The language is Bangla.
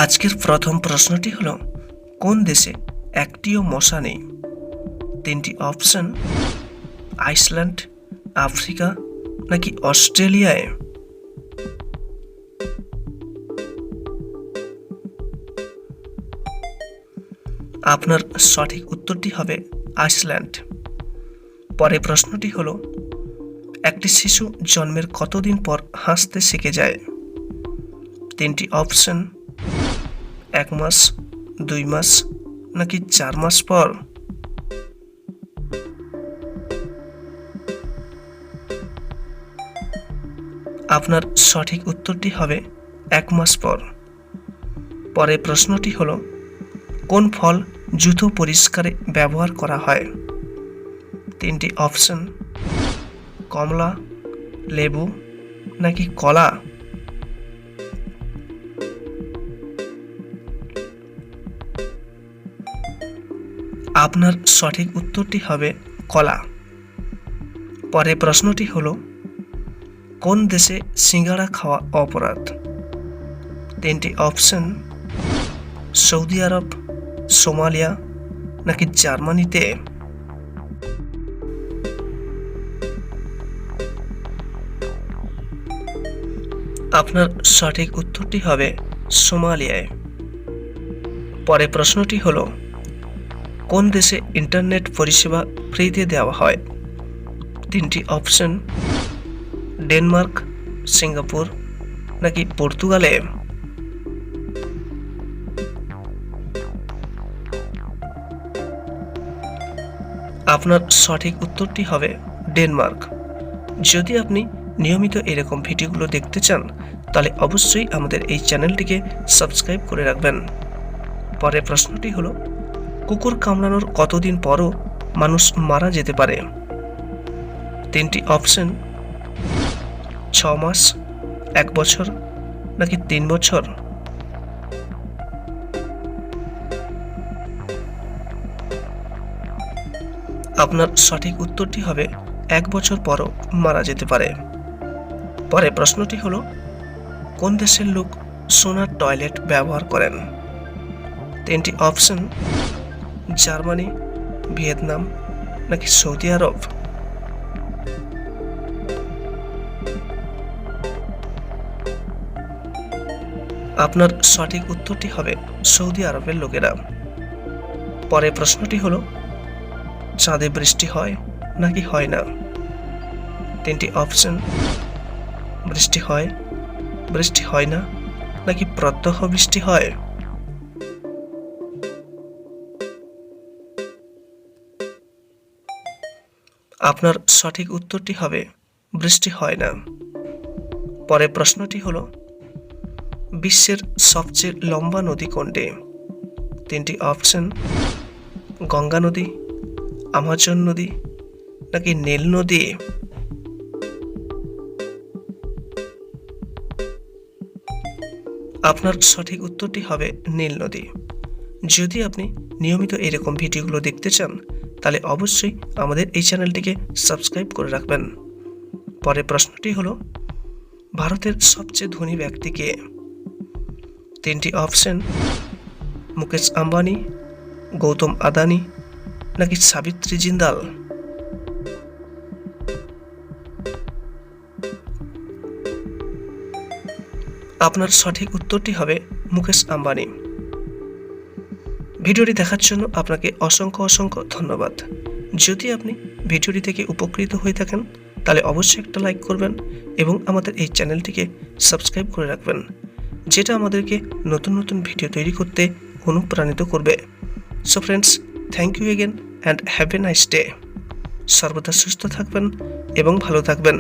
আজকের প্রথম প্রশ্নটি হলো, কোন দেশে একটিও মশা নেই? তিনটি অপশন: আইসল্যান্ড, আফ্রিকা নাকি অস্ট্রেলিয়ায়? আপনার সঠিক উত্তরটি হবে আইসল্যান্ড। পরের প্রশ্নটি হলো, একটি শিশু জন্মের কতদিন পর হাসতে শিখে যায়? তিনটি অপশন: 1 মাস, 2 মাস নাকি 4 মাস পর? আপনার সঠিক উত্তরটি হবে 1 মাস পর। পরের প্রশ্নটি হলো, কোন ফল জুতো পরিষ্কারে ব্যবহার করা হয়? তিনটি অপশন: কমলা, লেবু নাকি কলা? আপনার সঠিক উত্তরটি হবে কলা। পরের প্রশ্নটি হলো, কোন দেশে সিঙ্গাড়া খাওয়া অপরাধ? তিনটি অপশন: সৌদি আরব, সোমালিয়া নাকি জার্মানিতে? আপনার সঠিক উত্তরটি হবে সোমালিয়ায়। পরের প্রশ্নটি হলো, কোন দেশে ইন্টারনেট পরিষেবা ফ্রিতে দেওয়া হয়? তিনটি অপশন: ডেনমার্ক, সিঙ্গাপুর নাকি পর্তুগালে? আপনার সঠিক উত্তরটি হবে ডেনমার্ক। যদি আপনি নিয়মিত এরকম ভিডিওগুলো দেখতে চান, তাহলে অবশ্যই আমাদের এই চ্যানেলটিকে সাবস্ক্রাইব করে রাখবেন। পরের প্রশ্নটি হলো, কুকুর কামড়ানোর কতদিন পরও মানুষ মারা যেতে পারে? তিনটি অপশন: 6 মাস, 1 বছর নাকি 3 বছর? আপনার সঠিক উত্তরটি হবে 1 বছর পরও মারা যেতে পারে। পরের প্রশ্নটি হলো, কোন দেশের লোক সোনার টয়লেট ব্যবহার করেন? তিনটি অপশন: জার্মানি, ভিয়েতনাম নাকি সৌদি আরব? আপনার সঠিক উত্তরটি হবে সৌদি আরবের লোকেরা। পরের প্রশ্নটি হলো, চাঁদে বৃষ্টি হয় নাকি হয় না? তিনটি অপশন: বৃষ্টি হয়, বৃষ্টি হয় না নাকি প্রত্যহ বৃষ্টি হয়? আপনার সঠিক উত্তরটি হবে বৃষ্টি হয় না। পরের প্রশ্নটি হলো, বিশ্বের সবচেয়ে লম্বা নদী কোনটি? তিনটি অপশন: গঙ্গা নদী, আমাজন নদী নাকি নীল নদী? আপনার সঠিক উত্তরটি হবে নীল নদী। যদি আপনি নিয়মিত এরকম ভিডিওগুলো দেখতে চান, তাহলে অবশ্যই আমাদের এই চ্যানেলটিকে সাবস্ক্রাইব করে রাখবেন। পরের প্রশ্নটি হলো, ভারতের সবচেয়ে ধনী ব্যক্তি কে? তিনটি অপশন: মুকেশ আম্বানি, গৌতম আদানি নাকি সাবিত্রী জিন্দাল? আপনার সঠিক উত্তরটি হবে মুকেশ আম্বানি। ভিডিওটি দেখার জন্য আপনাকে অসংখ্য অসংখ্য ধন্যবাদ। যদি আপনি ভিডিওটি থেকে উপকৃত হয়ে থাকেন, তাহলে অবশ্যই একটা লাইক করবেন এবং আমাদের এই চ্যানেলটিকে সাবস্ক্রাইব করে রাখবেন, যেটা আমাদেরকে নতুন নতুন ভিডিও তৈরি করতে অনুপ্রাণিত করবে। So friends, thank you again and have a nice day. সর্বদা সুস্থ থাকবেন এবং ভালো থাকবেন।